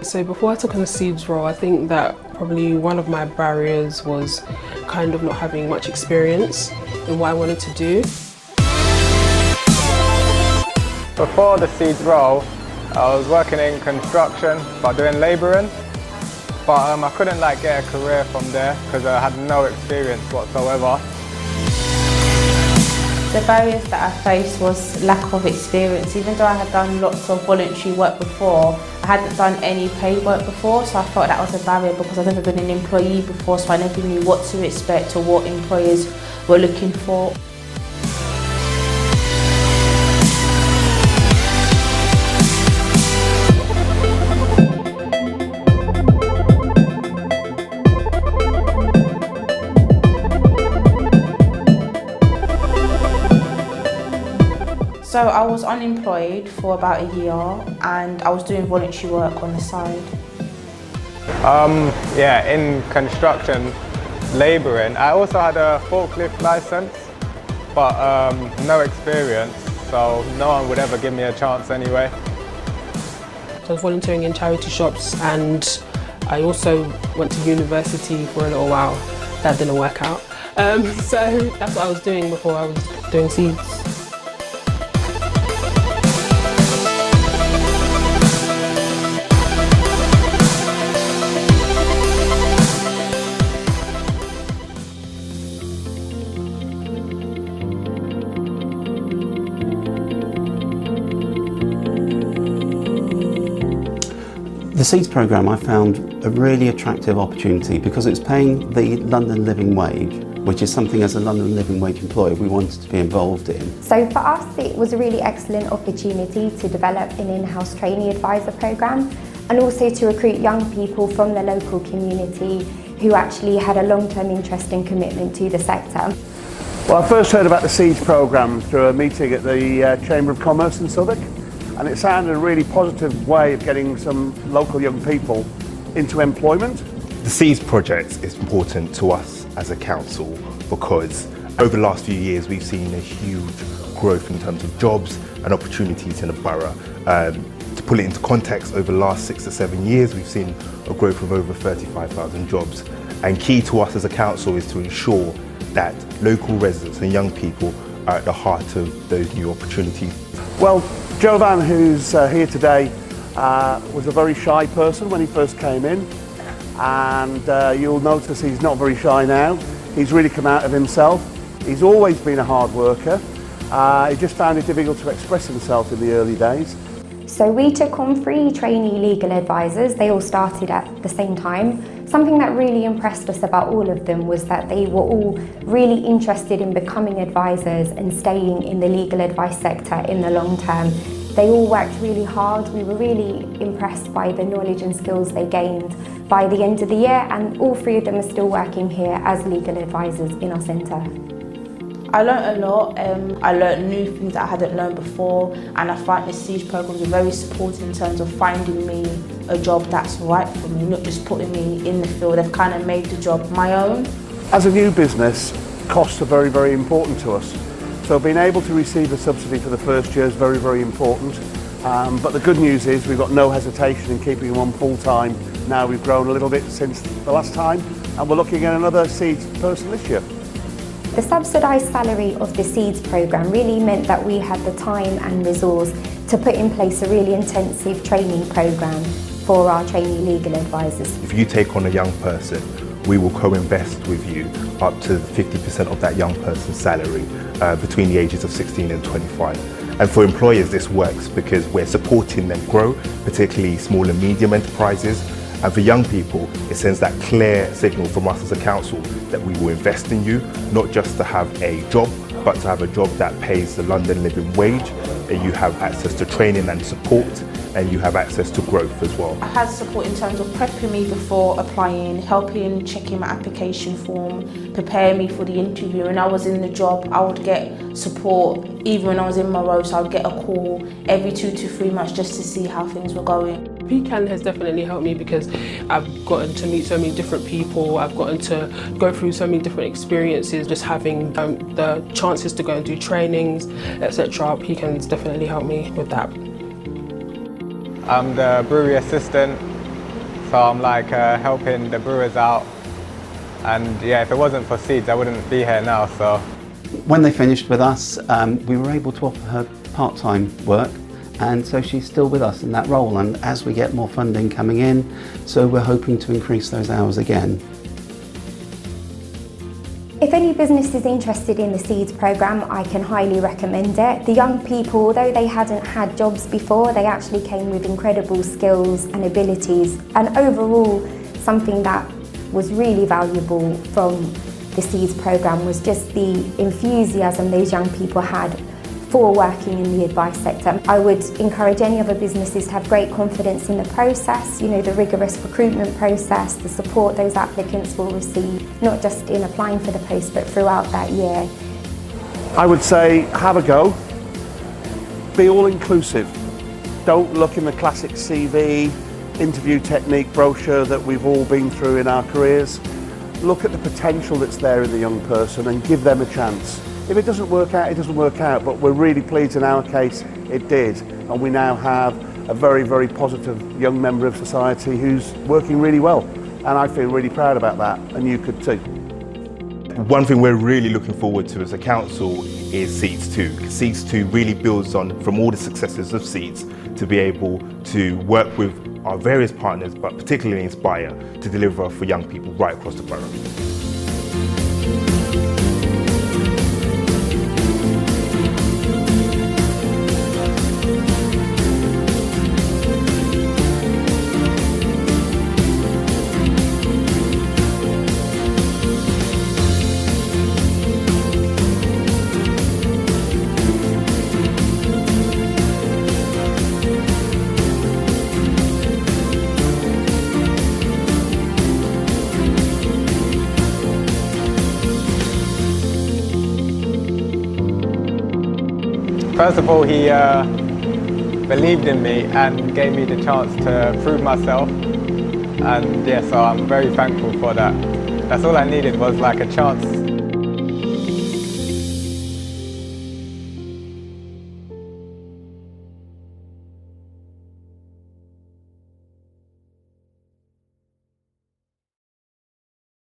So before I took on the SEEDS role, I think that probably one of my barriers was kind of not having much experience in what I wanted to do. Before the SEEDS role, I was working in construction, but doing labouring. But I couldn't get a career from there because I had no experience whatsoever. The barriers that I faced was lack of experience. Even though I had done lots of voluntary work before, I hadn't done any paid work before, so I felt that was a barrier because I've never been an employee before, so I never knew what to expect or what employers were looking for. So I was unemployed for about a year and I was doing voluntary work on the side. Yeah, in construction, labouring. I also had a forklift licence, but no experience, so no one would ever give me a chance anyway. So I was volunteering in charity shops and I also went to university for a little while. That didn't work out. So that's what I was doing before I was doing SEEDS. The SEEDS programme I found a really attractive opportunity because it's paying the London living wage, which is something as a London living wage employer we wanted to be involved in. So for us it was a really excellent opportunity to develop an in-house trainee advisor programme and also to recruit young people from the local community who actually had a long-term interest and commitment to the sector. Well, I first heard about the SEEDS programme through a meeting at the Chamber of Commerce in Southwark. And it sounded a really positive way of getting some local young people into employment. The SEEDS project is important to us as a council because over the last few years we've seen a huge growth in terms of jobs and opportunities in the borough. To put it into context, over the last 6 to 7 years we've seen a growth of over 35,000 jobs. And key to us as a council is to ensure that local residents and young people are at the heart of those new opportunities. Well, Jovan, who's here today, was a very shy person when he first came in, and you'll notice he's not very shy now. He's really come out of himself. He's always been a hard worker. He just found it difficult to express himself in the early days. So we took on 3 trainee legal advisors. They all started at the same time. Something that really impressed us about all of them was that they were all really interested in becoming advisors and staying in the legal advice sector in the long term. They all worked really hard. We were really impressed by the knowledge and skills they gained by the end of the year, and all 3 of them are still working here as legal advisors in our centre. I learned a lot. I learned new things that I hadn't learned before, and I find the SEEDS programs are very supportive in terms of finding me a job that's right for me, not just putting me in the field. They've kind of made the job my own. As a new business, costs are very, very important to us. So being able to receive a subsidy for the first year is very, very important. But the good news is we've got no hesitation in keeping them on full time. Now we've grown a little bit since the last time, and we're looking at another SEEDS person this year. The subsidised salary of the SEEDS programme really meant that we had the time and resource to put in place a really intensive training programme for our trainee legal advisors. If you take on a young person, we will co-invest with you up to 50% of that young person's salary between the ages of 16 and 25. And for employers this works because we're supporting them grow, particularly small and medium enterprises. And for young people, it sends that clear signal from us as a council that we will invest in you, not just to have a job, but to have a job that pays the London living wage, and you have access to training and support, and you have access to growth as well. I had support in terms of prepping me before applying, helping checking my application form, preparing me for the interview. When I was in the job, I would get support even when I was in my role, so I would get a call every 2 to 3 months just to see how things were going. PCAN has definitely helped me because I've gotten to meet so many different people, I've gotten to go through so many different experiences, just having the chances to go and do trainings, etc. PCAN's definitely helped me with that. I'm the brewery assistant, so I'm like helping the brewers out. And yeah, if it wasn't for SEEDS, I wouldn't be here now. So When they finished with us, we were able to offer her part-time work, and so she's still with us in that role, and as we get more funding coming in, so we're hoping to increase those hours again. If any business is interested in the SEEDS programme, I can highly recommend it. The young people, although they hadn't had jobs before, they actually came with incredible skills and abilities, and overall something that was really valuable from the SEEDS programme was just the enthusiasm those young people had for working in the advice sector. I would encourage any other businesses to have great confidence in the process, you know, the rigorous recruitment process, the support those applicants will receive, not just in applying for the post but throughout that year. I would say have a go, be all inclusive. Don't look in the classic CV, interview technique brochure that we've all been through in our careers. Look at the potential that's there in the young person and give them a chance. If it doesn't work out, it doesn't work out, but we're really pleased in our case it did, and we now have a very, very positive young member of society who's working really well, and I feel really proud about that, and you could too. One thing we're really looking forward to as a council is SEEDS2. SEEDS2 really builds on from all the successes of SEEDS to be able to work with our various partners, but particularly Inspire, to deliver for young people right across the borough. first of all, he believed in me and gave me the chance to prove myself. And yeah, so I'm very thankful for that. That's all I needed was like a chance